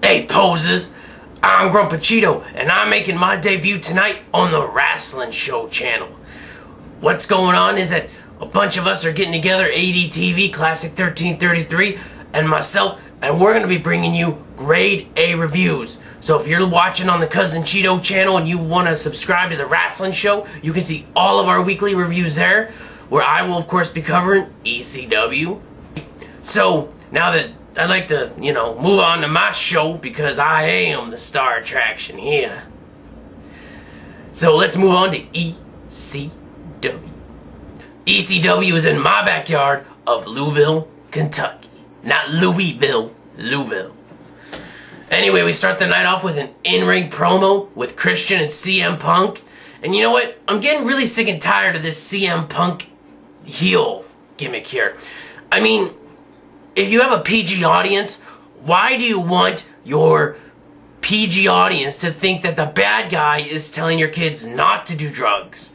Hey posers, I'm Grandpa Cheeto, and I'm making my debut tonight on the Wrestling Show channel. What's going on is that a bunch of us are getting together, ADTV, Classic 1333, and myself, and we're going to be bringing you grade A reviews. So if you're watching on the Cousin Cheeto channel and you want to subscribe to the Wrestling Show, you can see all of our weekly reviews there, where I will of course be covering ECW. So now that I'd like to, move on to my show because I am the star attraction here. So let's move on to ECW. ECW is in my backyard of Louisville, Kentucky. Not Louisville, Louisville. Anyway, we start the night off with an in-ring promo with Christian and CM Punk. And you know what? I'm getting really sick and tired of this CM Punk heel gimmick here. I mean, if you have a PG audience, why do you want your PG audience to think that the bad guy is telling your kids not to do drugs?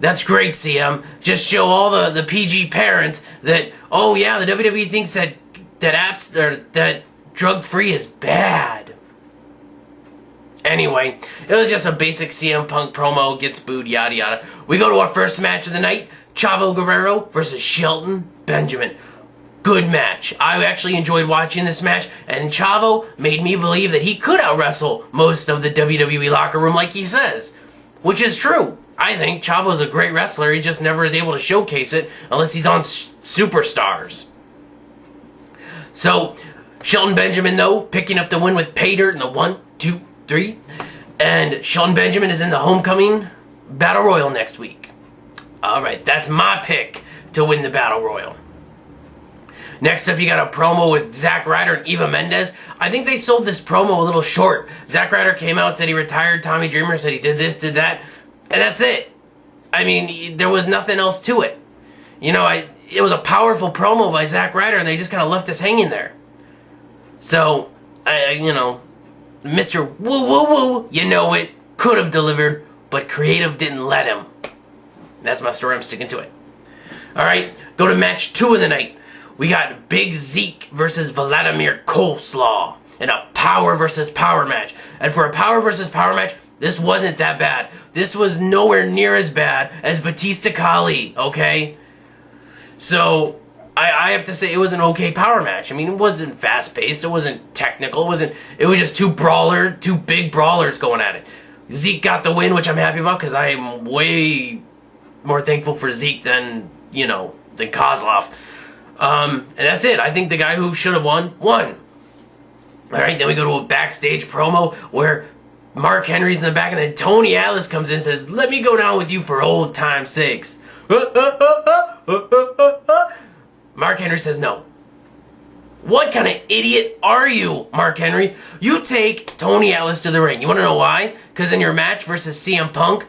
That's great, CM. Just show all the PG parents that, oh yeah, the WWE thinks that drug-free is bad. Anyway, it was just a basic CM Punk promo, gets booed, yada yada. We go to our first match of the night, Chavo Guerrero versus Shelton Benjamin. Good match. I actually enjoyed watching this match, and Chavo made me believe that he could out-wrestle most of the WWE locker room like he says. Which is true. I think Chavo's a great wrestler, he just never is able to showcase it unless he's on Superstars. So, Shelton Benjamin though, picking up the win with pay dirt in the 1, 2, 3. And Shelton Benjamin is in the Homecoming Battle Royal next week. Alright, that's my pick to win the Battle Royal. Next up, you got a promo with Zack, Ryder, and Eva Mendez. I think they sold this promo a little short. Zack Ryder came out, said he retired, Tommy Dreamer said he did this, did that, and that's it. I mean, there was nothing else to it. It was a powerful promo by Zack Ryder, and they just kind of left us hanging there. So, Mr. Woo, it, could have delivered, but creative didn't let him. That's my story, I'm sticking to it. Alright, go to match 2 of the night. We got Big Zeke versus Vladimir Koslov in a power versus power match. And for a power versus power match, this wasn't that bad. This was nowhere near as bad as Batista Kali, okay? So, I have to say it was an okay power match. I mean, it wasn't fast-paced, it wasn't technical, it was just two big brawlers going at it. Zeke got the win, which I'm happy about, because I am way more thankful for Zeke than Koslov. And that's it. I think the guy who should have won. Alright, then we go to a backstage promo where Mark Henry's in the back, and then Tony Atlas comes in and says, "Let me go down with you for old time's sakes." Mark Henry says no. What kind of idiot are you, Mark Henry? You take Tony Atlas to the ring. You want to know why? Because in your match versus CM Punk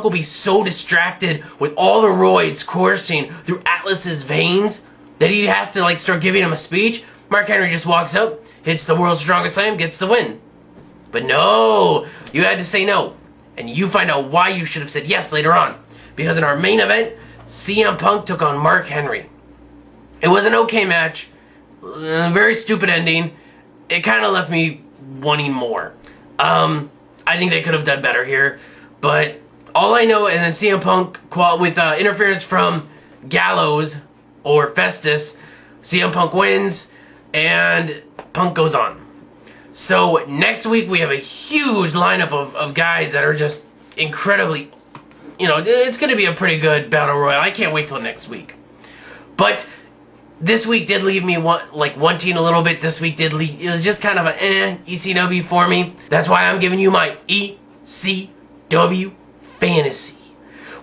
will be so distracted with all the roids coursing through Atlas's veins that he has to start giving him a speech. Mark Henry just walks up, hits the world's strongest slam, gets the win. But no, you had to say no. And you find out why you should have said yes later on. Because in our main event, CM Punk took on Mark Henry. It was an okay match. A very stupid ending. It kind of left me wanting more. I think they could have done better here. But all I know, and then CM Punk with interference from Gallows or Festus, CM Punk wins, and Punk goes on. So next week we have a huge lineup of guys that are just incredibly, it's going to be a pretty good Battle Royal. I can't wait till next week. But this week did leave me wanting a little bit. This week it was just kind of an ECW for me. That's why I'm giving you my ECW fantasy.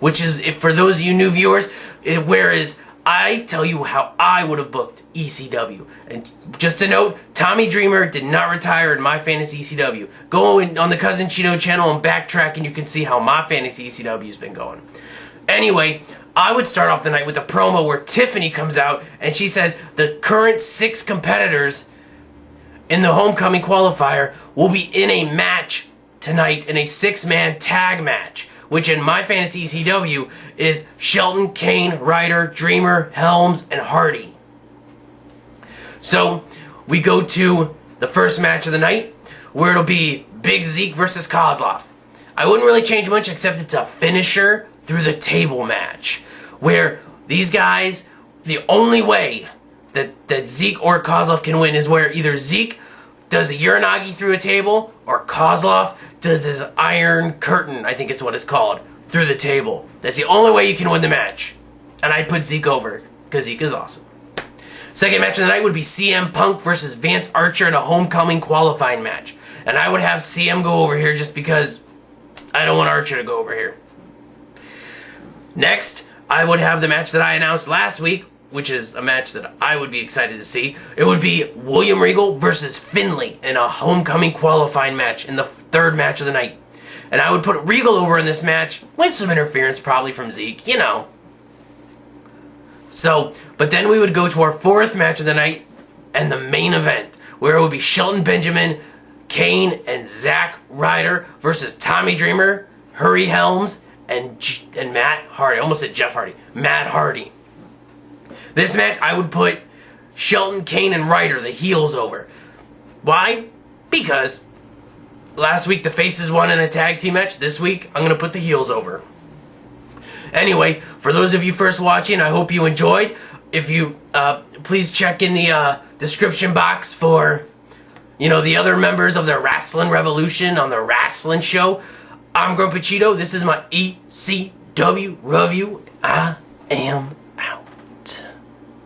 Which is, if for those of you new viewers, whereas I tell you how I would have booked ECW. And just a note, Tommy Dreamer did not retire in my fantasy ECW. Go on the Cousin Cheeto channel and backtrack and you can see how my fantasy ECW has been going. Anyway, I would start off the night with a promo where Tiffany comes out and she says the current 6 competitors in the Homecoming Qualifier will be in a match tonight in a 6-man tag match, which in my fantasy ECW is Shelton, Kane, Ryder, Dreamer, Helms, and Hardy. So we go to the first match of the night, where it'll be Big Zeke versus Koslov. I wouldn't really change much, except it's a finisher through the table match, where these guys, the only way that Zeke or Koslov can win is where either Zeke does a Uranagi through a table, or Koslov does his Iron Curtain, I think it's what it's called, through the table. That's the only way you can win the match. And I'd put Zeke over, because Zeke is awesome. Second match of the night would be CM Punk versus Vance Archer in a Homecoming qualifying match. And I would have CM go over here just because I don't want Archer to go over here. Next, I would have the match that I announced last week, which is a match that I would be excited to see. It would be William Regal versus Finlay in a Homecoming qualifying match in the third match of the night. And I would put Regal over in this match with some interference probably from Zeke, you know. So, but then we would go to our fourth match of the night and the main event, where it would be Shelton Benjamin, Kane, and Zack Ryder versus Tommy Dreamer, Hurry Helms, and Matt Hardy. I almost said Jeff Hardy. Matt Hardy. This match, I would put Shelton, Kane, and Ryder, the heels, over. Why? Because last week the faces won in a tag team match. This week, I'm going to put the heels over. Anyway, for those of you first watching, I hope you enjoyed. If you, please check in the description box for, you know, the other members of the Wrestling Revolution on the Wrestling Show. I'm Grumpy Cheeto. This is my ECW review. I am